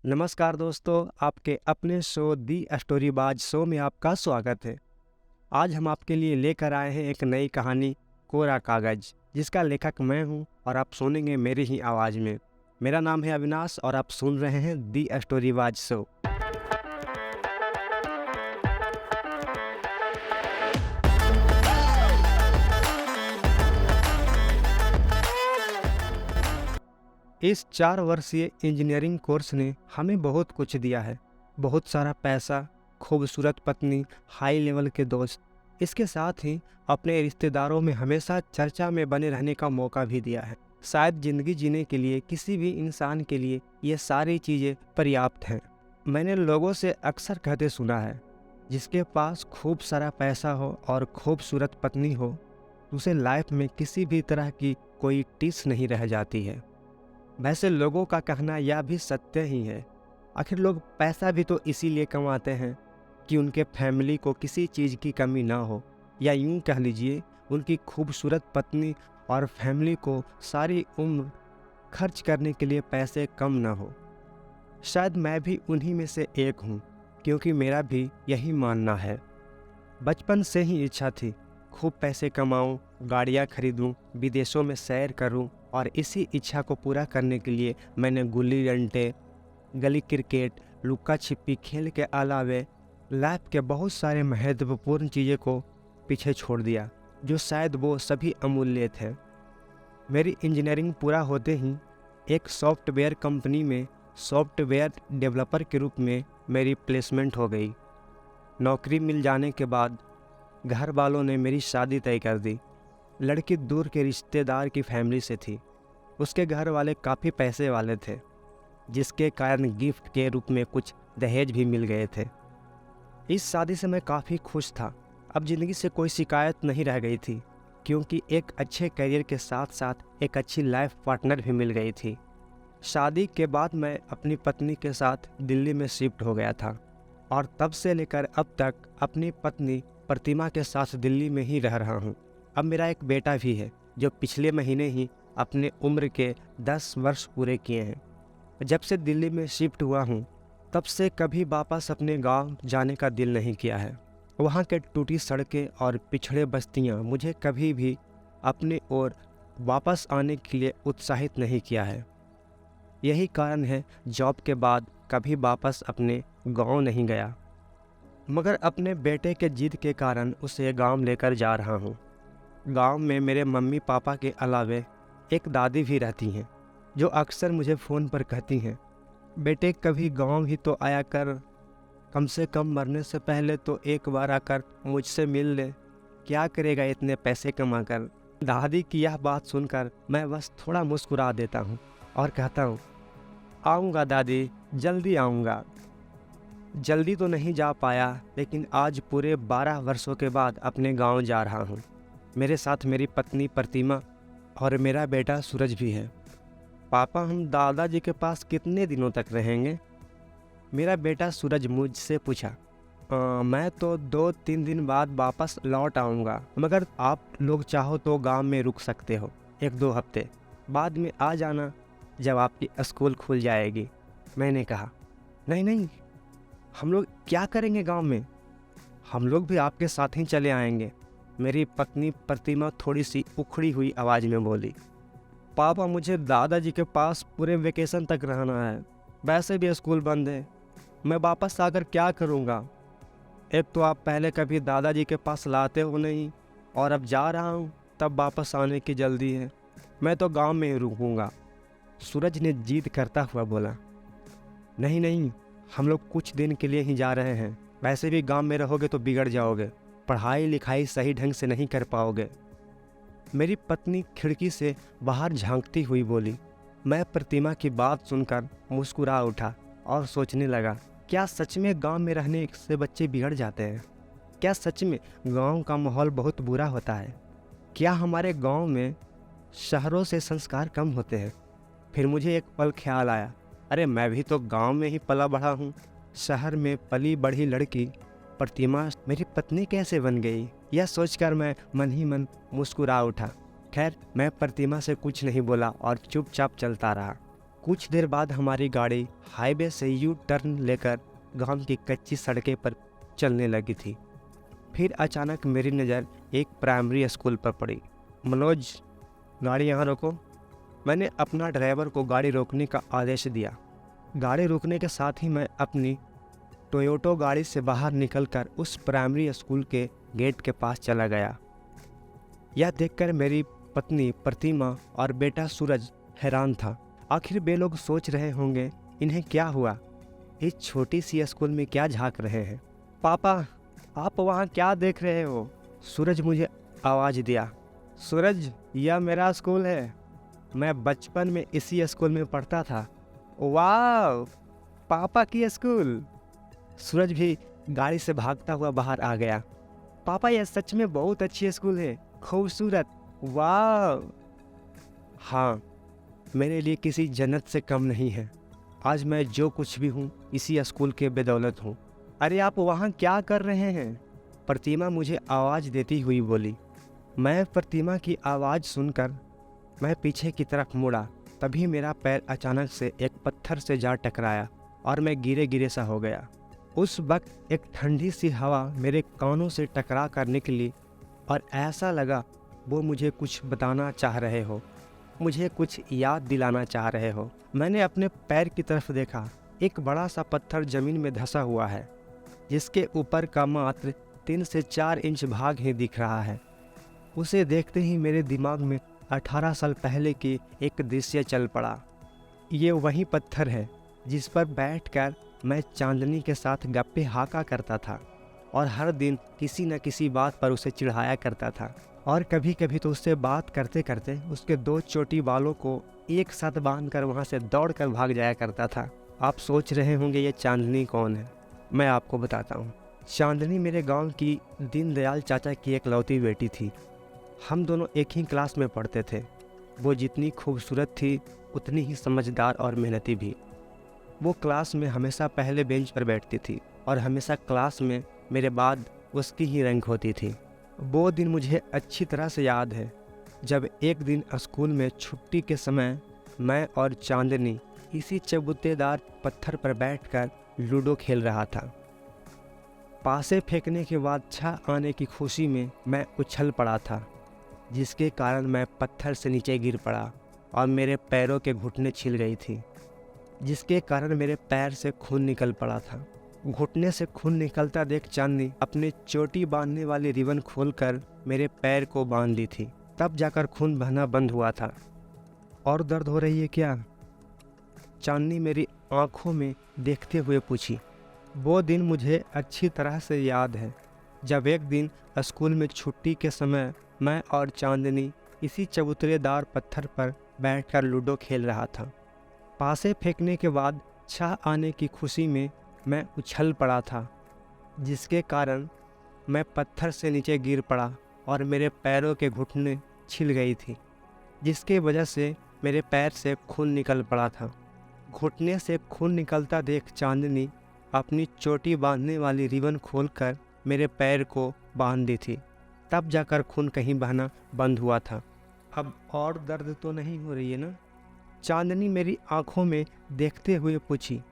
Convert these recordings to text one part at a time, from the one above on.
नमस्कार दोस्तों, आपके अपने शो दी स्टोरीबाज शो में आपका स्वागत है। आज हम आपके लिए लेकर आए हैं एक नई कहानी कोरा कागज, जिसका लेखक मैं हूं और आप सुनेंगे मेरी ही आवाज़ में। मेरा नाम है अविनाश और आप सुन रहे हैं दी स्टोरीबाज शो। इस 4 वर्षीय इंजीनियरिंग कोर्स ने हमें बहुत कुछ दिया है। बहुत सारा पैसा, खूबसूरत पत्नी, हाई लेवल के दोस्त। इसके साथ ही अपने रिश्तेदारों में हमेशा चर्चा में बने रहने का मौका भी दिया है। शायद ज़िंदगी जीने के लिए किसी भी इंसान के लिए ये सारी चीज़ें पर्याप्त हैं। मैंने लोगों से अक्सर कहते सुना है, जिसके पास खूब सारा पैसा हो और खूबसूरत पत्नी हो, उसे लाइफ में किसी भी तरह की कोई टिस नहीं रह जाती है। वैसे लोगों का कहना यह भी सत्य ही है। आखिर लोग पैसा भी तो इसीलिए कमाते हैं कि उनके फैमिली को किसी चीज़ की कमी ना हो, या यूं कह लीजिए उनकी खूबसूरत पत्नी और फैमिली को सारी उम्र खर्च करने के लिए पैसे कम ना हो। शायद मैं भी उन्हीं में से एक हूँ, क्योंकि मेरा भी यही मानना है। बचपन से ही इच्छा थी खूब पैसे कमाऊं, गाड़ियाँ खरीदूं, विदेशों में सैर करूं, और इसी इच्छा को पूरा करने के लिए मैंने गुल्ली डंडे, गली क्रिकेट, लुक्का छिपी खेल के अलावे लाइफ के बहुत सारे महत्वपूर्ण चीज़ों को पीछे छोड़ दिया, जो शायद वो सभी अमूल्य थे। मेरी इंजीनियरिंग पूरा होते ही एक सॉफ्टवेयर कंपनी में सॉफ्टवेयर डेवलपर के रूप में मेरी प्लेसमेंट हो गई। नौकरी मिल जाने के बाद घर वालों ने मेरी शादी तय कर दी। लड़की दूर के रिश्तेदार की फैमिली से थी। उसके घर वाले काफ़ी पैसे वाले थे, जिसके कारण गिफ्ट के रूप में कुछ दहेज भी मिल गए थे। इस शादी से मैं काफ़ी खुश था। अब ज़िंदगी से कोई शिकायत नहीं रह गई थी, क्योंकि एक अच्छे करियर के साथ साथ एक अच्छी लाइफ पार्टनर भी मिल गई थी। शादी के बाद मैं अपनी पत्नी के साथ दिल्ली में शिफ्ट हो गया था, और तब से लेकर अब तक अपनी पत्नी प्रतिमा के साथ दिल्ली में ही रह रहा हूँ। अब मेरा एक बेटा भी है, जो पिछले महीने ही अपने उम्र के 10 वर्ष पूरे किए हैं। जब से दिल्ली में शिफ्ट हुआ हूँ, तब से कभी वापस अपने गांव जाने का दिल नहीं किया है। वहाँ के टूटी सड़कें और पिछड़े बस्तियाँ मुझे कभी भी अपने ओर वापस आने के लिए उत्साहित नहीं किया है। यही कारण है जॉब के बाद कभी वापस अपने गांव नहीं गया, मगर अपने बेटे के जिद के कारण उसे गांव लेकर जा रहा हूँ। गांव में मेरे मम्मी पापा के अलावे एक दादी भी रहती हैं, जो अक्सर मुझे फ़ोन पर कहती हैं, बेटे कभी गांव ही तो आया कर, कम से कम मरने से पहले तो एक बार आकर मुझसे मिल ले, क्या करेगा इतने पैसे कमा कर। दादी की यह बात सुनकर मैं बस थोड़ा मुस्कुरा देता हूँ और कहता हूँ, आऊँगा दादी, जल्दी आऊँगा। जल्दी तो नहीं जा पाया, लेकिन आज पूरे 12 वर्षों के बाद अपने गांव जा रहा हूँ। मेरे साथ मेरी पत्नी प्रतिमा और मेरा बेटा सूरज भी है। पापा, हम दादाजी के पास कितने दिनों तक रहेंगे? मेरा बेटा सूरज मुझसे पूछा। मैं तो 2-3 दिन बाद वापस लौट आऊँगा, मगर आप लोग चाहो तो गांव में रुक सकते हो 1-2 हफ्ते, बाद में आ जाना जब आपकी स्कूल खुल जाएगी। मैंने कहा, नहीं नहीं, हम लोग क्या करेंगे गांव में? हम लोग भी आपके साथ ही चले आएंगे। मेरी पत्नी प्रतिमा थोड़ी सी उखड़ी हुई आवाज़ में बोली। पापा, मुझे दादाजी के पास पूरे वेकेशन तक रहना है, वैसे भी स्कूल बंद है, मैं वापस आकर क्या करूँगा? एक तो आप पहले कभी दादाजी के पास लाते हो नहीं, और अब जा रहा हूँ तब वापस आने की जल्दी है, मैं तो गांव में ही रुकूँगा। सूरज ने जिद करता हुआ बोला। नहीं नहीं, हम लोग कुछ दिन के लिए ही जा रहे हैं, वैसे भी गांव में रहोगे तो बिगड़ जाओगे, पढ़ाई लिखाई सही ढंग से नहीं कर पाओगे। मेरी पत्नी खिड़की से बाहर झांकती हुई बोली। मैं प्रतिमा की बात सुनकर मुस्कुरा उठा और सोचने लगा, क्या सच में गांव में रहने से बच्चे बिगड़ जाते हैं? क्या सच में गांव का माहौल बहुत बुरा होता है? क्या हमारे गांव में शहरों से संस्कार कम होते हैं? फिर मुझे एक पल ख्याल आया, अरे मैं भी तो गांव में ही पला बढ़ा हूँ। शहर में पली बढ़ी लड़की प्रतिमा मेरी पत्नी कैसे बन गई? यह सोचकर मैं मन ही मन मुस्कुरा उठा। खैर, मैं प्रतिमा से कुछ नहीं बोला और चुपचाप चलता रहा। कुछ देर बाद हमारी गाड़ी हाईवे से यू टर्न लेकर गांव की कच्ची सड़कें पर चलने लगी थी। फिर अचानक मेरी नज़र एक प्राइमरी स्कूल पर पड़ी। मनोज, गाड़ी यहाँ रोको। मैंने अपना ड्राइवर को गाड़ी रोकने का आदेश दिया। गाड़ी रोकने के साथ ही मैं अपनी टोयोटो गाड़ी से बाहर निकलकर उस प्राइमरी स्कूल के गेट के पास चला गया। यह देखकर मेरी पत्नी प्रतिमा और बेटा सूरज हैरान था। आखिर वे लोग सोच रहे होंगे इन्हें क्या हुआ, इस छोटी सी स्कूल में क्या झांक रहे हैं। पापा, आप वहाँ क्या देख रहे हो? सूरज मुझे आवाज़ दिया। सूरज, यह मेरा स्कूल है, मैं बचपन में इसी स्कूल में पढ़ता था। वाह, पापा की स्कूल। सूरज भी गाड़ी से भागता हुआ बाहर आ गया। पापा, यह सच में बहुत अच्छी स्कूल है, खूबसूरत। वाह। हाँ, मेरे लिए किसी जन्नत से कम नहीं है। आज मैं जो कुछ भी हूँ इसी स्कूल के बदौलत हूँ। अरे आप वहाँ क्या कर रहे हैं? प्रतिमा मुझे आवाज़ देती हुई बोली। मैं प्रतिमा की आवाज़ सुनकर मैं पीछे की तरफ मुड़ा। तभी मेरा पैर अचानक से एक पत्थर से जा टकराया और मैं गिरे गिरे सा हो गया। उस वक्त एक ठंडी सी हवा मेरे कानों से टकरा कर निकली और ऐसा लगा वो मुझे कुछ बताना चाह रहे हो, मुझे कुछ याद दिलाना चाह रहे हो। मैंने अपने पैर की तरफ देखा। एक बड़ा सा पत्थर ज़मीन में धंसा हुआ है, जिसके ऊपर का मात्र 3 से 4 इंच भाग ही दिख रहा है। उसे देखते ही मेरे दिमाग में 18 साल पहले की एक दृश्य चल पड़ा। ये वही पत्थर है जिस पर बैठकर मैं चांदनी के साथ गप्पे हाका करता था और हर दिन किसी न किसी बात पर उसे चिढ़ाया करता था। और कभी कभी तो उससे बात करते करते उसके 2 चोटी बालों को एक साथ बांधकर वहाँ से दौड़कर भाग जाया करता था। आप सोच रहे होंगे ये चांदनी कौन है? मैं आपको बताता हूँ। चांदनी मेरे गांव की दीनदयाल चाचा की एकलौती बेटी थी। हम दोनों एक ही क्लास में पढ़ते थे। वो जितनी खूबसूरत थी उतनी ही समझदार और मेहनती भी। वो क्लास में हमेशा पहले बेंच पर बैठती थी और हमेशा क्लास में मेरे बाद उसकी ही रैंक होती थी। वो दिन मुझे अच्छी तरह से याद है, जब एक दिन स्कूल में छुट्टी के समय मैं और चांदनी इसी चबूतेदार पत्थर पर बैठकर लूडो खेल रहा था। पासे फेंकने के बाद 6 आने की खुशी में मैं उछल पड़ा था, जिसके कारण मैं पत्थर से नीचे गिर पड़ा और मेरे पैरों के घुटने छिल गई थी, जिसके कारण मेरे पैर से खून निकल पड़ा था। घुटने से खून निकलता देख चांदनी अपनी चोटी बांधने वाली रिबन खोलकर मेरे पैर को बांध दी थी। तब जाकर खून बहना बंद हुआ था। और दर्द हो रही है क्या? चांदनी मेरी आंखों में देखते हुए पूछी। वो दिन मुझे अच्छी तरह से याद है, जब एक दिन स्कूल में छुट्टी के समय मैं और चांदनी इसी चबूतरेदार पत्थर पर बैठकर लूडो खेल रहा था। पासे फेंकने के बाद 6 आने की खुशी में मैं उछल पड़ा था, जिसके कारण मैं पत्थर से नीचे गिर पड़ा और मेरे पैरों के घुटने छिल गई थी, जिसके वजह से मेरे पैर से खून निकल पड़ा था। घुटने से खून निकलता देख चांदनी अपनी चोटी बांधने वाली रिबन खोलकर मेरे पैर को बांध दी थी। तब जाकर खून कहीं बहना बंद हुआ था। अब और दर्द तो नहीं हो रही है ना? चांदनी मेरी आंखों में देखते हुए पूछी।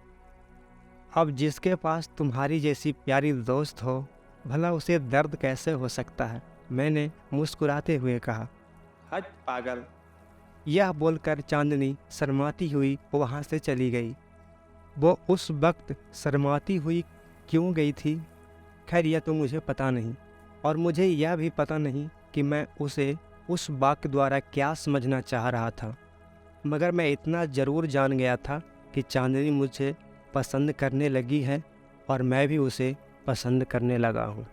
अब जिसके पास तुम्हारी जैसी प्यारी दोस्त हो, भला उसे दर्द कैसे हो सकता है? मैंने मुस्कुराते हुए कहा। हट पागल। यह बोलकर चांदनी शर्माती हुई वहाँ से चली गई। वो उस वक्त शर्माती हुई क्यों गई थी, खैर यह तो मुझे पता नहीं, और मुझे यह भी पता नहीं कि मैं उसे उस वाक्य द्वारा क्या समझना चाह रहा था। मगर मैं इतना ज़रूर जान गया था कि चांदनी मुझे पसंद करने लगी है और मैं भी उसे पसंद करने लगा हूँ।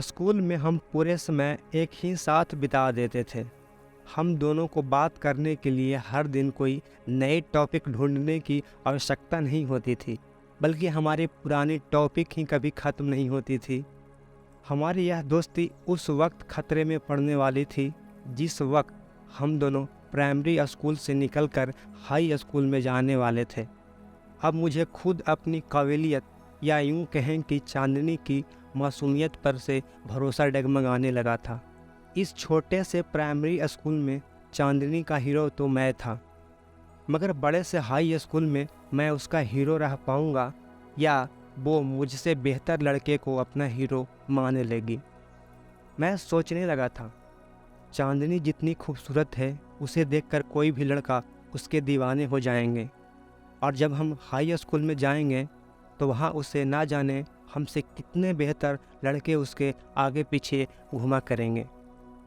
स्कूल में हम पूरे समय एक ही साथ बिता देते थे। हम दोनों को बात करने के लिए हर दिन कोई नए टॉपिक ढूंढने की आवश्यकता नहीं होती थी, बल्कि हमारी पुरानी टॉपिक ही कभी ख़त्म नहीं होती थी। हमारी यह दोस्ती उस वक्त खतरे में पड़ने वाली थी जिस वक्त हम दोनों प्राइमरी स्कूल से निकलकर हाई स्कूल में जाने वाले थे। अब मुझे खुद अपनी काबिलियत या यूँ कहें कि चांदनी की मासूमियत पर से भरोसा डगमगाने लगा था। इस छोटे से प्राइमरी स्कूल में चांदनी का हीरो तो मैं था। मगर बड़े से हाई स्कूल में मैं उसका हीरो रह पाऊँगा या वो मुझसे बेहतर लड़के को अपना हीरो मानने लगी। मैं सोचने लगा था, चांदनी जितनी खूबसूरत है उसे देखकर कोई भी लड़का उसके दीवाने हो जाएंगे, और जब हम हाई स्कूल में जाएंगे तो वहाँ उसे ना जाने हमसे कितने बेहतर लड़के उसके आगे पीछे घुमा करेंगे।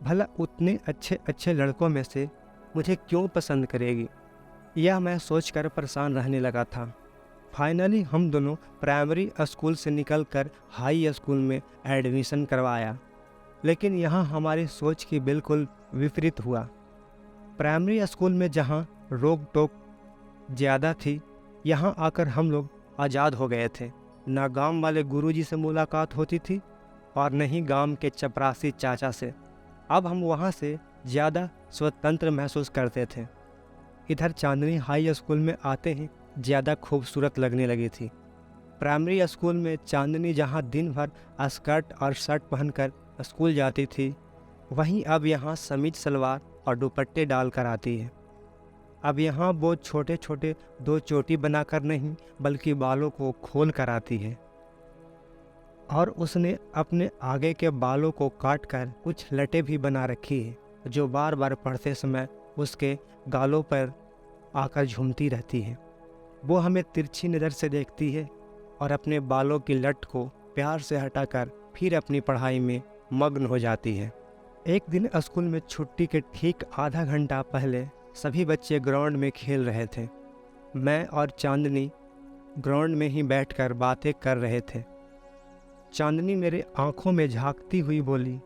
भला उतने अच्छे अच्छे लड़कों में से मुझे क्यों पसंद करेगी? यह मैं सोचकर परेशान रहने लगा था। फाइनली हम दोनों प्राइमरी स्कूल से निकलकर हाई स्कूल में एडमिशन करवाया, लेकिन यहाँ हमारी सोच की बिल्कुल विपरीत हुआ। प्राइमरी स्कूल में जहाँ रोक टोक ज़्यादा थी, यहाँ आकर हम लोग आज़ाद हो गए थे। ना गांव वाले गुरुजी से मुलाकात होती थी और न ही गांव के चपरासी चाचा से। अब हम वहाँ से ज़्यादा स्वतंत्र महसूस करते थे। इधर चांदनी हाई स्कूल में आते ही ज़्यादा खूबसूरत लगने लगी थी। प्राइमरी स्कूल में चांदनी जहाँ दिन भर स्कर्ट और शर्ट पहनकर स्कूल जाती थी, वहीं अब यहाँ समीज सलवार और दुपट्टे डालकर आती है। अब यहाँ वो छोटे छोटे 2 चोटी बनाकर नहीं बल्कि बालों को खोल कर आती है, और उसने अपने आगे के बालों को काट कर कुछ लटें भी बना रखी है जो बार बार पढ़ते समय उसके गालों पर आकर झूमती रहती है। वो हमें तिरछी नज़र से देखती है और अपने बालों की लट को प्यार से हटाकर फिर अपनी पढ़ाई में मग्न हो जाती है। एक दिन स्कूल में छुट्टी के ठीक आधा घंटा पहले सभी बच्चे ग्राउंड में खेल रहे थे। मैं और चांदनी ग्राउंड में ही बैठकर बातें कर रहे थे। चांदनी मेरे आंखों में झांकती हुई बोली,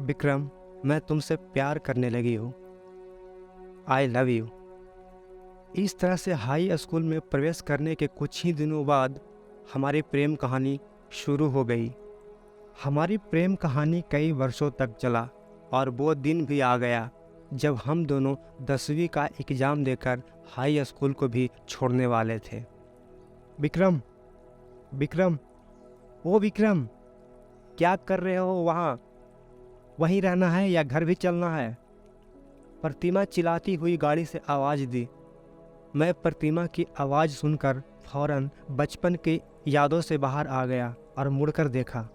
विक्रम, मैं तुमसे प्यार करने लगी हूँ। I love you. इस तरह से हाई स्कूल में प्रवेश करने के कुछ ही दिनों बाद हमारी प्रेम कहानी शुरू हो गई। हमारी प्रेम कहानी कई वर्षों तक चला और वो दिन भी आ गया जब हम दोनों 10वीं का एग्ज़ाम देकर हाई स्कूल को भी छोड़ने वाले थे। विक्रम, विक्रम, ओ विक्रम, क्या कर रहे हो वहाँ? वहीं रहना है या घर भी चलना है? प्रतिमा चिल्लाती हुई गाड़ी से आवाज़ दी। मैं प्रतिमा की आवाज़ सुनकर फौरन बचपन की यादों से बाहर आ गया और मुड़कर देखा।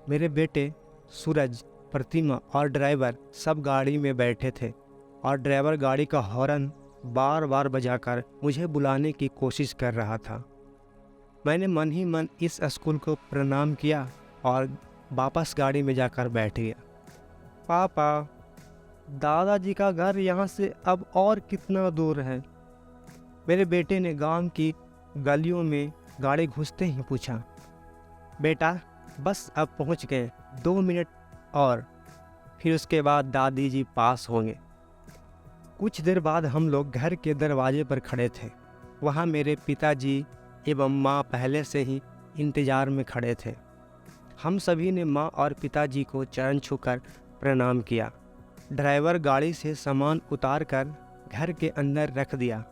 मेरे बेटे सूरज, प्रतिमा और ड्राइवर सब गाड़ी में बैठे थे और ड्राइवर गाड़ी का हॉर्न बार बार बजाकर मुझे बुलाने की कोशिश कर रहा था। मैंने मन ही मन इस स्कूल को प्रणाम किया और वापस गाड़ी में जाकर बैठ गया। पापा, दादाजी का घर यहाँ से अब और कितना दूर है? मेरे बेटे ने गांव की गलियों में गाड़ी घुसते ही पूछा। बेटा, बस अब पहुँच गए, 2 मिनट और, फिर उसके बाद दादी जी पास होंगे। कुछ देर बाद हम लोग घर के दरवाजे पर खड़े थे। वहाँ मेरे पिताजी एवं माँ पहले से ही इंतज़ार में खड़े थे। हम सभी ने माँ और पिताजी को चरण छूकर प्रणाम किया। ड्राइवर गाड़ी से सामान उतार कर घर के अंदर रख दिया।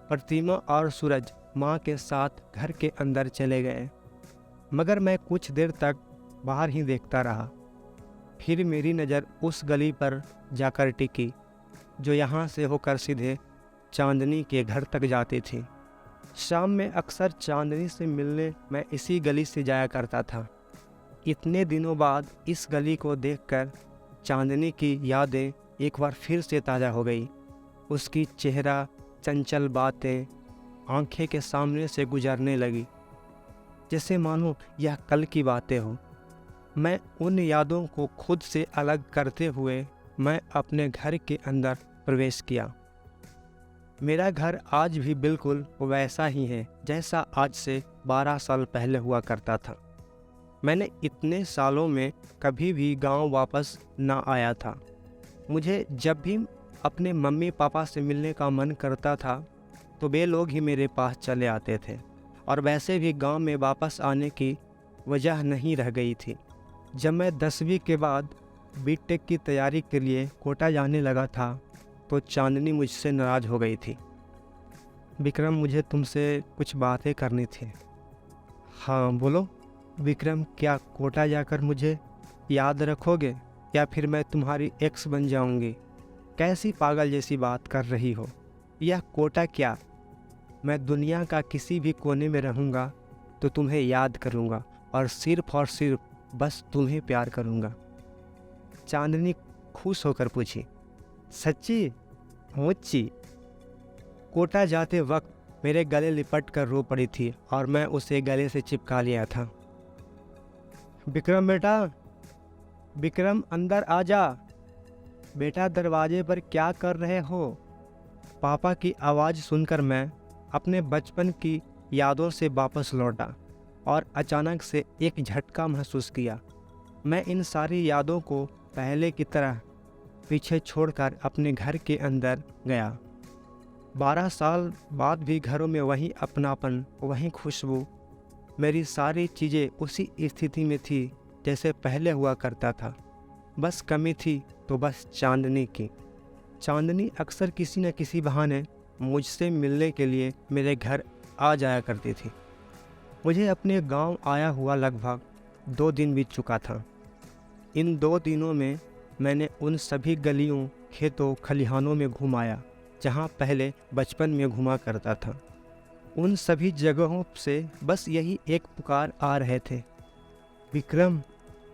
प्रतिमा और सूरज माँ के साथ घर के अंदर चले गए, मगर मैं कुछ देर तक बाहर ही देखता रहा। फिर मेरी नज़र उस गली पर जाकर टिकी जो यहाँ से होकर सीधे चांदनी के घर तक जाती थी। शाम में अक्सर चांदनी से मिलने मैं इसी गली से जाया करता था। इतने दिनों बाद इस गली को देखकर चांदनी की यादें एक बार फिर से ताज़ा हो गई। उसकी चेहरा, चंचल बातें आंखें के सामने से गुजरने लगी, जैसे मानो यह कल की बातें हो। मैं उन यादों को खुद से अलग करते हुए मैं अपने घर के अंदर प्रवेश किया। मेरा घर आज भी बिल्कुल वैसा ही है जैसा आज से 12 साल पहले हुआ करता था। मैंने इतने सालों में कभी भी गांव वापस ना आया था। मुझे जब भी अपने मम्मी पापा से मिलने का मन करता था तो वे लोग ही मेरे पास चले आते थे, और वैसे भी गांव में वापस आने की वजह नहीं रह गई थी। जब मैं 10वीं के बाद बीटेक की तैयारी के लिए कोटा जाने लगा था तो चांदनी मुझसे नाराज़ हो गई थी। विक्रम, मुझे तुमसे कुछ बातें करनी थी। हाँ बोलो। विक्रम, क्या कोटा जाकर मुझे याद रखोगे या फिर मैं तुम्हारी एक्स बन जाऊंगी? कैसी पागल जैसी बात कर रही हो? यह कोटा क्या, मैं दुनिया का किसी भी कोने में रहूँगा तो तुम्हें याद करूँगा और सिर्फ बस तुम्हें प्यार करूँगा। चांदनी खुश होकर पूछी, सच्ची? मुच्ची? कोटा जाते वक्त मेरे गले लिपट कर रो पड़ी थी और मैं उसे गले से चिपका लिया था। विक्रम बेटा, विक्रम अंदर आ जा। बेटा दरवाजे पर क्या कर रहे हो? पापा की आवाज़ सुनकर मैं अपने बचपन की यादों से वापस लौटा और अचानक से एक झटका महसूस किया। मैं इन सारी यादों को पहले की तरह पीछे छोड़कर अपने घर के अंदर गया। 12 साल बाद भी घरों में वही अपनापन, वही खुशबू, मेरी सारी चीज़ें उसी स्थिति में थी जैसे पहले हुआ करता था। बस कमी थी तो बस चांदनी की। चांदनी अक्सर किसी न किसी बहाने मुझसे मिलने के लिए मेरे घर आ जाया करती थी। मुझे अपने गांव आया हुआ लगभग 2 दिन बीत चुका था। इन 2 दिनों में मैंने उन सभी गलियों, खेतों, खलिहानों में घुमाया जहां पहले बचपन में घुमा करता था। उन सभी जगहों से बस यही एक पुकार आ रहे थे, विक्रम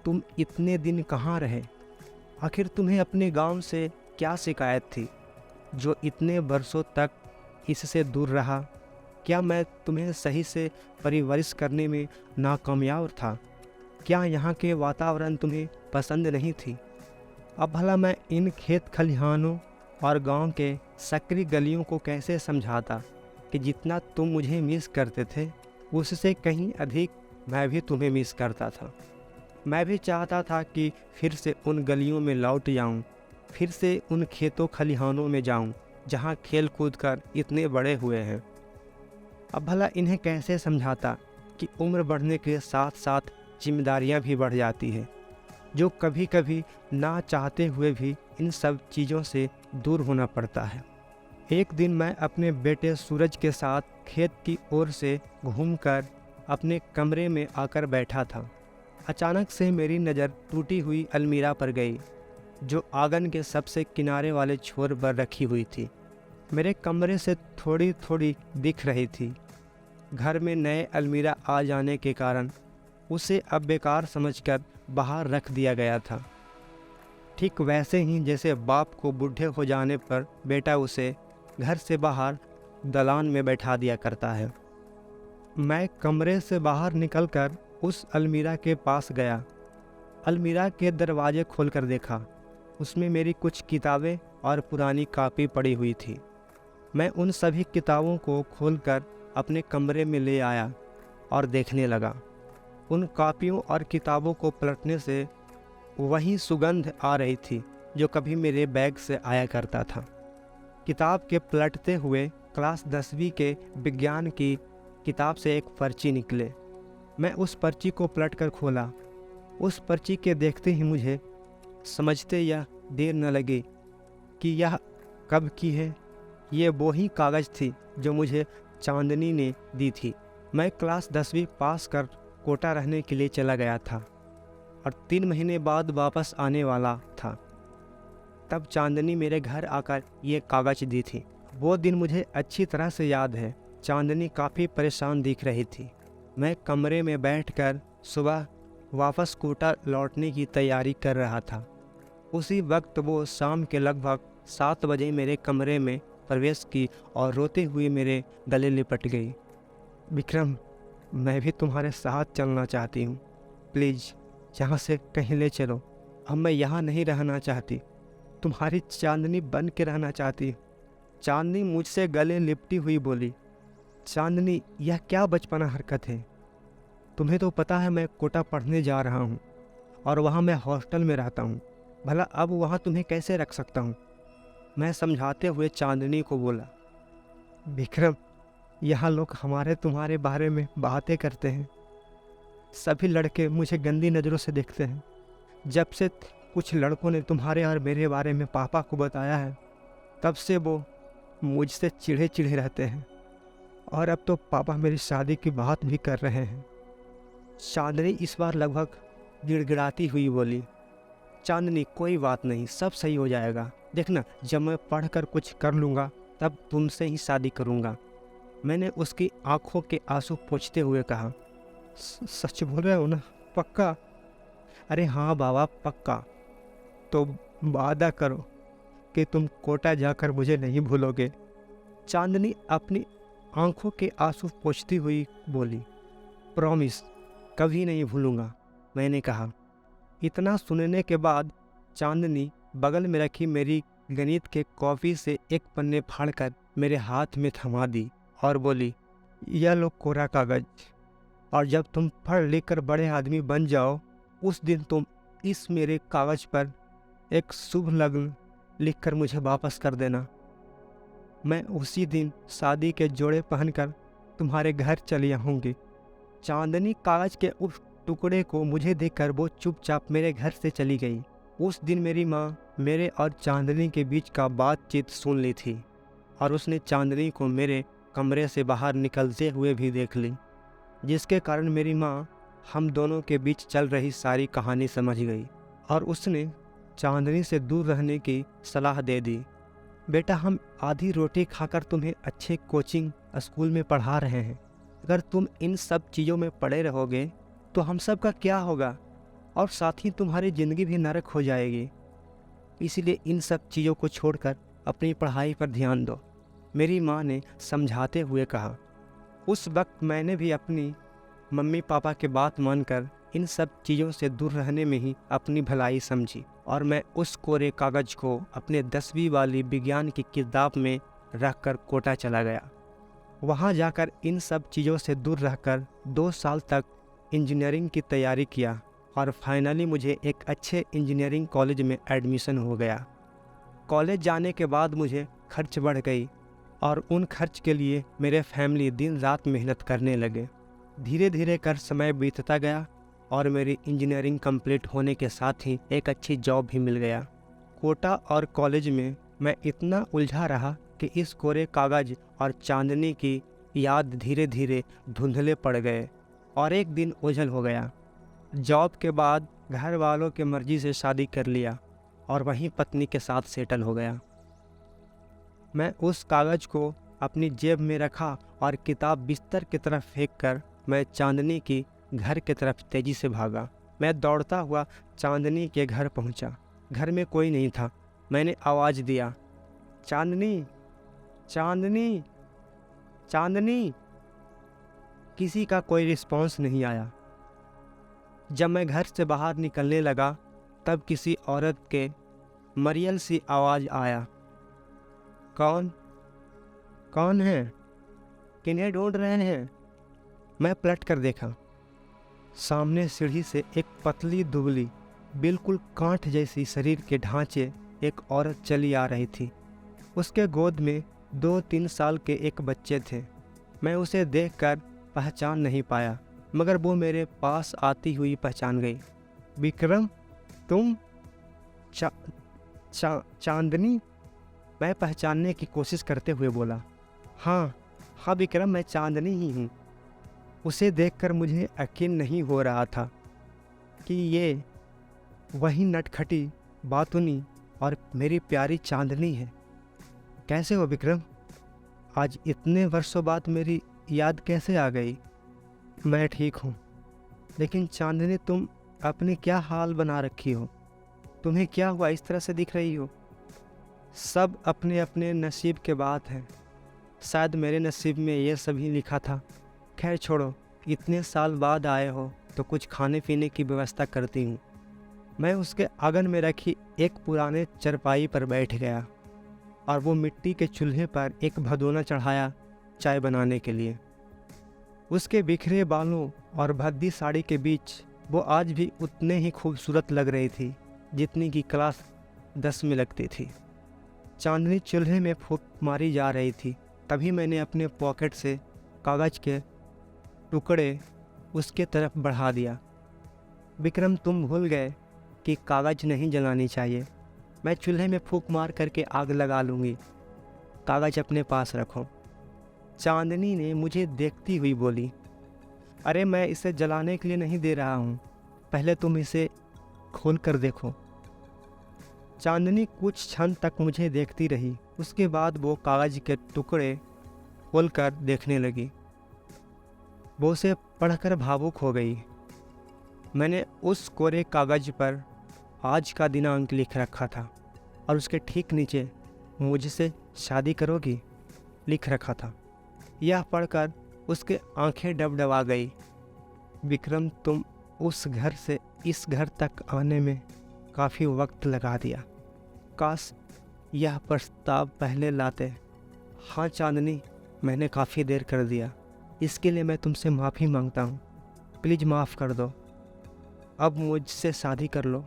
तुम इतने दिन कहाँ रहे? आखिर तुम्हें अपने गांव से क्या शिकायत थी जो इतने वर्षों तक इससे दूर रहा? क्या मैं तुम्हें सही से परवरिश करने में नाकामयाब था? क्या यहाँ के वातावरण तुम्हें पसंद नहीं थी? अब भला मैं इन खेत खलिहानों और गांव के सकरी गलियों को कैसे समझाता कि जितना तुम मुझे मिस करते थे उससे कहीं अधिक मैं भी तुम्हें मिस करता था। मैं भी चाहता था कि फिर से उन गलियों में लौट जाऊं, फिर से उन खेतों खलिहानों में जाऊं जहां खेल कूद कर इतने बड़े हुए हैं। अब भला इन्हें कैसे समझाता कि उम्र बढ़ने के साथ साथ जिम्मेदारियां भी बढ़ जाती है, जो कभी कभी ना चाहते हुए भी इन सब चीज़ों से दूर होना पड़ता है। एक दिन मैं अपने बेटे सूरज के साथ खेत की ओर से घूमकर अपने कमरे में आकर बैठा था। अचानक से मेरी नज़र टूटी हुई अलमीरा पर गई जो आंगन के सबसे किनारे वाले छोर पर रखी हुई थी। मेरे कमरे से थोड़ी थोड़ी दिख रही थी। घर में नए अलमीरा आ जाने के कारण उसे अब बेकार समझकर बाहर रख दिया गया था। ठीक वैसे ही जैसे बाप को बूढ़े हो जाने पर बेटा उसे घर से बाहर दलान में बैठा दिया करता है। मैं कमरे से बाहर निकलकर उस अलमीरा के पास गया। अलमीरा के दरवाजे खोलकर देखा, उसमें मेरी कुछ किताबें और पुरानी कापी पड़ी हुई थी। मैं उन सभी किताबों को खोलकर अपने कमरे में ले आया और देखने लगा। उन कापियों और किताबों को पलटने से वही सुगंध आ रही थी जो कभी मेरे बैग से आया करता था। किताब के पलटते हुए क्लास 10वीं के विज्ञान की किताब से एक पर्ची निकले। मैं उस पर्ची को पलटकर खोला। उस पर्ची के देखते ही मुझे समझते यह देर न लगी कि यह कब की है। ये वो ही कागज़ थी जो मुझे चांदनी ने दी थी। मैं क्लास 10वीं पास कर कोटा रहने के लिए चला गया था और 3 महीने बाद वापस आने वाला था। तब चांदनी मेरे घर आकर ये कागज़ दी थी। वो दिन मुझे अच्छी तरह से याद है। चांदनी काफ़ी परेशान दिख रही थी। मैं कमरे में बैठकर सुबह वापस कोटा लौटने की तैयारी कर रहा था। उसी वक्त वो शाम के लगभग 7 बजे मेरे कमरे में प्रवेश की और रोते हुए मेरे गले लिपट गई। विक्रम, मैं भी तुम्हारे साथ चलना चाहती हूँ। प्लीज़ यहाँ से कहीं ले चलो। अब मैं यहाँ नहीं रहना चाहती। तुम्हारी चांदनी बन के रहना चाहती हूँ। चांदनी मुझसे गले लिपटी हुई बोली, चांदनी यह क्या बचपना हरकत है? तुम्हें तो पता है मैं कोटा पढ़ने जा रहा हूँ और वहाँ मैं हॉस्टल में रहता हूँ। भला अब वहाँ तुम्हें कैसे रख सकता हूँ? मैं समझाते हुए चांदनी को बोला, विक्रम यहाँ लोग हमारे तुम्हारे बारे में बातें करते हैं। सभी लड़के मुझे गंदी नज़रों से देखते हैं। जब से कुछ लड़कों ने तुम्हारे और मेरे बारे में पापा को बताया है तब से वो मुझसे चिढ़े चिढ़े रहते हैं और अब तो पापा मेरी शादी की बात भी कर रहे हैं। चांदनी इस बार लगभग गिड़गिड़ाती हुई बोली, चांदनी कोई बात नहीं, सब सही हो जाएगा। देखना जब मैं पढ़कर कुछ कर लूँगा तब तुमसे ही शादी करूँगा। मैंने उसकी आंखों के आंसू पोंछते हुए कहा, सच बोल रहे हो ना? पक्का? अरे हाँ बाबा, पक्का। तो वादा करो कि तुम कोटा जाकर मुझे नहीं भूलोगे। चांदनी अपनी आंखों के आंसू पोंछती हुई बोली, प्रॉमिस, कभी नहीं भूलूंगा, मैंने कहा। इतना सुनने के बाद चांदनी बगल में रखी मेरी गणित के कॉपी से एक पन्ने फाड़कर मेरे हाथ में थमा दी और बोली, यह लो कोरा कागज, और जब तुम पढ़ लिख कर बड़े आदमी बन जाओ, उस दिन तुम इस मेरे कागज पर एक शुभ लग्न लिखकर मुझे वापस कर देना। मैं उसी दिन शादी के जोड़े पहनकर तुम्हारे घर चली आऊँगी। चांदनी कागज के उस टुकड़े को मुझे देखकर वो चुपचाप मेरे घर से चली गई। उस दिन मेरी माँ मेरे और चांदनी के बीच का बातचीत सुन ली थी और उसने चांदनी को मेरे कमरे से बाहर निकलते हुए भी देख ली, जिसके कारण मेरी माँ हम दोनों के बीच चल रही सारी कहानी समझ गई और उसने चांदनी से दूर रहने की सलाह दे दी। बेटा, हम आधी रोटी खाकर तुम्हें अच्छे कोचिंग स्कूल में पढ़ा रहे हैं। अगर तुम इन सब चीज़ों में पड़े रहोगे तो हम सब का क्या होगा, और साथ ही तुम्हारी ज़िंदगी भी नरक हो जाएगी। इसलिए इन सब चीज़ों को छोड़कर अपनी पढ़ाई पर ध्यान दो, मेरी माँ ने समझाते हुए कहा। उस वक्त मैंने भी अपनी मम्मी पापा के बात मानकर इन सब चीज़ों से दूर रहने में ही अपनी भलाई समझी और मैं उस कोरे कागज़ को अपने 10वीं वाली विज्ञान की किताब में रखकर कोटा चला गया। वहाँ जाकर इन सब चीज़ों से दूर रहकर 2 साल तक इंजीनियरिंग की तैयारी किया और फाइनली मुझे एक अच्छे इंजीनियरिंग कॉलेज में एडमिशन हो गया। कॉलेज जाने के बाद मुझे खर्च बढ़ गई और उन खर्च के लिए मेरे फैमिली दिन रात मेहनत करने लगे। धीरे धीरे कर समय बीतता गया और मेरी इंजीनियरिंग कंप्लीट होने के साथ ही एक अच्छी जॉब भी मिल गया। कोटा और कॉलेज में मैं इतना उलझा रहा कि इस कोरे कागज़ और चांदनी की याद धीरे धीरे धुंधले पड़ गए और एक दिन ओझल हो गया। जॉब के बाद घर वालों के मर्जी से शादी कर लिया और वहीं पत्नी के साथ सेटल हो गया। मैं उस कागज़ को अपनी जेब में रखा और किताब बिस्तर की तरफ फेंक कर मैं चांदनी की घर की तरफ तेज़ी से भागा। मैं दौड़ता हुआ चांदनी के घर पहुंचा। घर में कोई नहीं था। मैंने आवाज़ दिया, चांदनी, चांदनी, चांदनी। किसी का कोई रिस्पॉन्स नहीं आया। जब मैं घर से बाहर निकलने लगा तब किसी औरत के मरियल सी आवाज़ आया, कौन कौन है? किन्हें ढूंढ रहे हैं? मैं पलट कर देखा। सामने सीढ़ी से एक पतली दुबली, बिल्कुल कांट जैसी शरीर के ढांचे एक औरत चली आ रही थी। उसके गोद में 2-3 साल के एक बच्चे थे। मैं उसे देखकर पहचान नहीं पाया, मगर वो मेरे पास आती हुई पहचान गई। विक्रम, तुम? चांदनी? मैं पहचानने की कोशिश करते हुए बोला। हाँ हाँ विक्रम, मैं चांदनी ही हूँ। उसे देखकर मुझे यकीन नहीं हो रहा था कि ये वही नटखटी, बातुनी और मेरी प्यारी चांदनी है। कैसे हो विक्रम? आज इतने वर्षों बाद मेरी याद कैसे आ गई? मैं ठीक हूँ, लेकिन चांदनी तुम अपनी क्या हाल बना रखी हो? तुम्हें क्या हुआ, इस तरह से दिख रही हो? सब अपने अपने नसीब के बात है। शायद मेरे नसीब में ये सभी लिखा था। खैर छोड़ो, इतने साल बाद आए हो तो कुछ खाने पीने की व्यवस्था करती हूँ। मैं उसके आंगन में रखी एक पुराने चरपाई पर बैठ गया और वो मिट्टी के चूल्हे पर एक भगोना चढ़ाया चाय बनाने के लिए। उसके बिखरे बालों और भद्दी साड़ी के बीच वो आज भी उतने ही खूबसूरत लग रही थी जितनी कि क्लास 10 में लगती थी। चांदनी चूल्हे में फूंक मारी जा रही थी। तभी मैंने अपने पॉकेट से कागज़ के टुकड़े उसके तरफ बढ़ा दिया। विक्रम, तुम भूल गए कि कागज़ नहीं जलानी चाहिए। मैं चूल्हे में फूंक मार करके आग लगा लूँगी। कागज़ अपने पास रखो। चांदनी ने मुझे देखती हुई बोली, अरे मैं इसे जलाने के लिए नहीं दे रहा हूँ, पहले तुम इसे खोल कर देखो। चांदनी कुछ क्षण तक मुझे देखती रही। उसके बाद वो कागज के टुकड़े खोलकर देखने लगी। वो उसे पढ़कर भावुक हो गई। मैंने उस कोरे कागज पर आज का दिनांक लिख रखा था और उसके ठीक नीचे मुझसे शादी करोगी लिख रखा था। यह पढ़कर उसके आंखें डबडबा गई। विक्रम, तुम उस घर से इस घर तक आने में काफ़ी वक्त लगा दिया। काश यह प्रस्ताव पहले लाते। हाँ चांदनी, मैंने काफ़ी देर कर दिया। इसके लिए मैं तुमसे माफ़ी मांगता हूँ। प्लीज़ माफ़ कर दो। अब मुझसे शादी कर लो।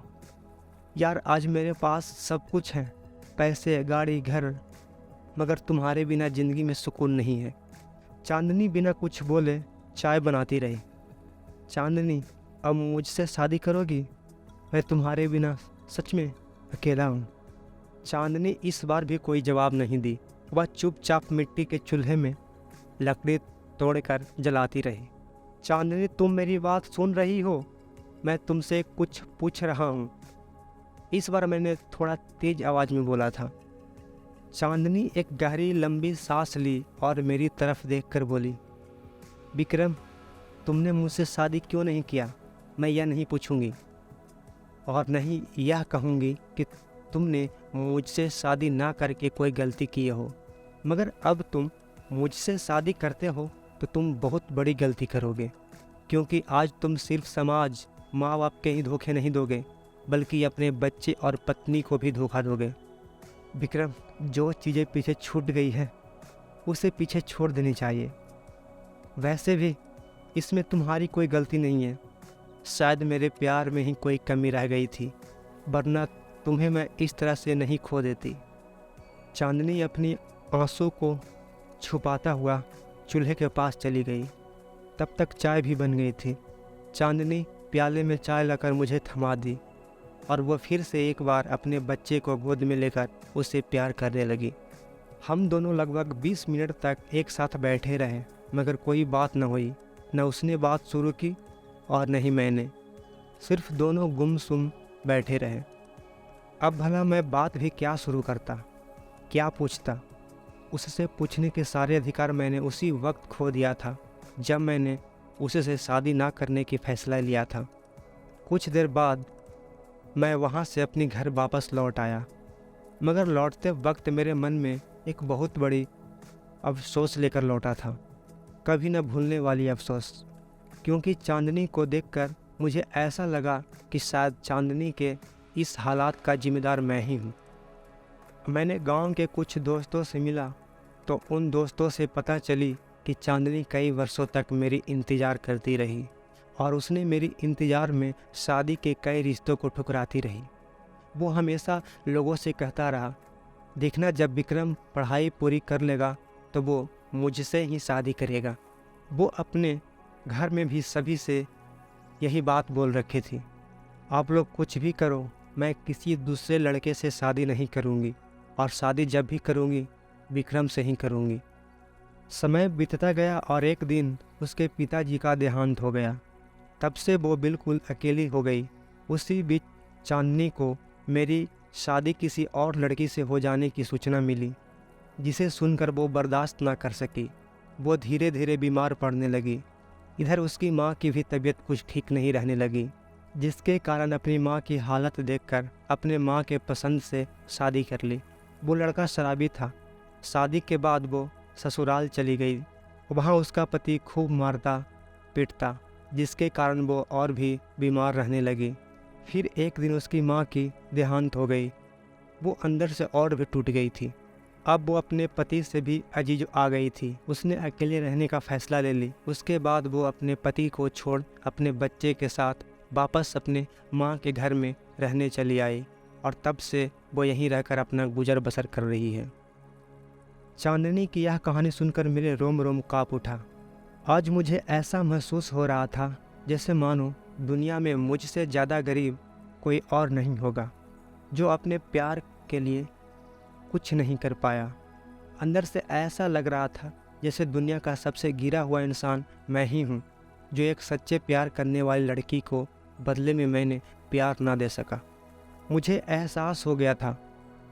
यार, आज मेरे पास सब कुछ है, पैसे, गाड़ी, घर, मगर तुम्हारे बिना ज़िंदगी में सुकून नहीं है। चांदनी बिना कुछ बोले चाय बनाती रही। चांदनी, अब मुझसे शादी करोगी? मैं तुम्हारे बिना सच में अकेला हूँ। चांदनी इस बार भी कोई जवाब नहीं दी। वह चुपचाप मिट्टी के चूल्हे में लकड़ी तोड़कर जलाती रही। चांदनी, तुम मेरी बात सुन रही हो? मैं तुमसे कुछ पूछ रहा हूँ। इस बार मैंने थोड़ा तेज आवाज़ में बोला था। चांदनी एक गहरी लंबी सांस ली और मेरी तरफ देखकर बोली, विक्रम, तुमने मुझसे शादी क्यों नहीं किया? मैं यह नहीं पूछूंगी और नहीं यह कहूँगी कि तुमने मुझसे शादी ना करके कोई गलती की हो, मगर अब तुम मुझसे शादी करते हो तो तुम बहुत बड़ी गलती करोगे, क्योंकि आज तुम सिर्फ समाज, माँ बाप के ही धोखे नहीं दोगे, बल्कि अपने बच्चे और पत्नी को भी धोखा दोगे। विक्रम, जो चीज़ें पीछे छूट गई है उसे पीछे छोड़ देनी चाहिए। वैसे भी इसमें तुम्हारी कोई गलती नहीं है। शायद मेरे प्यार में ही कोई कमी रह गई थी, वरना तुम्हें मैं इस तरह से नहीं खो देती। चांदनी अपनी आंसू को छुपाता हुआ चूल्हे के पास चली गई। तब तक चाय भी बन गई थी। चांदनी प्याले में चाय लाकर मुझे थमा दी और वह फिर से एक बार अपने बच्चे को गोद में लेकर उससे प्यार करने लगी। हम दोनों लगभग 20 मिनट तक एक साथ बैठे रहे, मगर कोई बात न हुई। न उसने बात शुरू की और न ही मैंने। सिर्फ दोनों गुमसुम बैठे रहे। अब भला मैं बात भी क्या शुरू करता, क्या पूछता? उससे पूछने के सारे अधिकार मैंने उसी वक्त खो दिया था जब मैंने उससे शादी ना करने की फैसला लिया था। कुछ देर बाद मैं वहाँ से अपने घर वापस लौट आया, मगर लौटते वक्त मेरे मन में एक बहुत बड़ी अफसोस लेकर लौटा था, कभी न भूलने वाली अफसोस। क्योंकि चांदनी को देखकर मुझे ऐसा लगा कि शायद चांदनी के इस हालात का जिम्मेदार मैं ही हूँ। मैंने गांव के कुछ दोस्तों से मिला तो उन दोस्तों से पता चली कि चांदनी कई वर्षों तक मेरी इंतज़ार करती रही और उसने मेरी इंतज़ार में शादी के कई रिश्तों को ठुकराती रही। वो हमेशा लोगों से कहता रहा, देखना जब विक्रम पढ़ाई पूरी कर लेगा तो वो मुझसे ही शादी करेगा। वो अपने घर में भी सभी से यही बात बोल रखी थी, आप लोग कुछ भी करो, मैं किसी दूसरे लड़के से शादी नहीं करूँगी और शादी जब भी करूँगी विक्रम से ही करूँगी। समय बीतता गया और एक दिन उसके पिताजी का देहांत हो गया। तब से वो बिल्कुल अकेली हो गई। उसी बीच चांदनी को मेरी शादी किसी और लड़की से हो जाने की सूचना मिली, जिसे सुनकर वो बर्दाश्त ना कर सकी। वो धीरे धीरे बीमार पड़ने लगी। इधर उसकी माँ की भी तबीयत कुछ ठीक नहीं रहने लगी, जिसके कारण अपनी माँ की हालत देखकर अपने माँ के पसंद से शादी कर ली। वो लड़का शराबी था। शादी के बाद वो ससुराल चली गई। वहाँ उसका पति खूब मारता पीटता, जिसके कारण वो और भी बीमार रहने लगी। फिर एक दिन उसकी माँ की देहांत हो गई। वो अंदर से और भी टूट गई थी। अब वो अपने पति से भी अजीज आ गई थी। उसने अकेले रहने का फैसला ले ली। उसके बाद वो अपने पति को छोड़ अपने बच्चे के साथ वापस अपने माँ के घर में रहने चली आई और तब से वो यहीं रहकर अपना गुजर बसर कर रही है। चांदनी की यह कहानी सुनकर मेरे रोम रोम काँप उठा। आज मुझे ऐसा महसूस हो रहा था जैसे मानो दुनिया में मुझसे ज़्यादा गरीब कोई और नहीं होगा, जो अपने प्यार के लिए कुछ नहीं कर पाया। अंदर से ऐसा लग रहा था जैसे दुनिया का सबसे गिरा हुआ इंसान मैं ही हूँ, जो एक सच्चे प्यार करने वाली लड़की को बदले में मैंने प्यार ना दे सका। मुझे एहसास हो गया था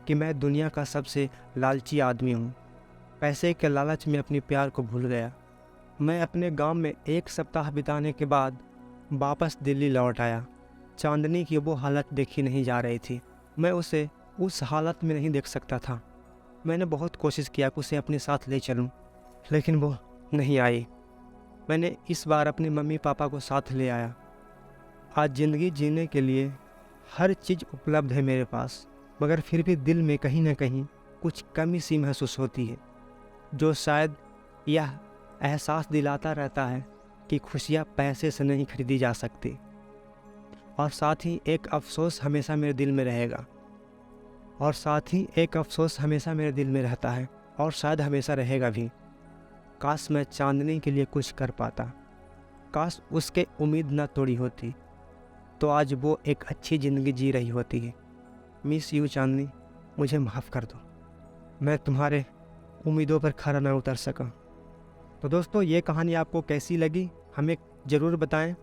कि मैं दुनिया का सबसे लालची आदमी हूँ। पैसे के लालच में अपने प्यार को भूल गया। मैं अपने गांव में 1 सप्ताह बिताने के बाद वापस दिल्ली लौट आया। चांदनी की वो हालत देखी नहीं जा रही थी। मैं उसे उस हालत में नहीं देख सकता था। मैंने बहुत कोशिश किया कि उसे अपने साथ ले चलूं, लेकिन वो नहीं आई। मैंने इस बार अपने मम्मी पापा को साथ ले आया। आज ज़िंदगी जीने के लिए हर चीज़ उपलब्ध है मेरे पास, मगर फिर भी दिल में कहीं ना कहीं कुछ कमी सी महसूस होती है, जो शायद यह एहसास दिलाता रहता है कि खुशियाँ पैसे से नहीं खरीदी जा सकती। और साथ ही एक अफ़सोस हमेशा मेरे दिल में रहेगा, और साथ ही एक अफ़सोस हमेशा मेरे दिल में रहता है, और शायद हमेशा रहेगा भी। काश मैं चांदनी के लिए कुछ कर पाता, काश उसके उम्मीद ना तोड़ी होती, तो आज वो एक अच्छी ज़िंदगी जी रही होती है। मिस यू चांदनी, मुझे माफ़ कर दो, मैं तुम्हारे उम्मीदों पर खरा ना उतर सका। तो दोस्तों, ये कहानी आपको कैसी लगी हमें ज़रूर बताएं।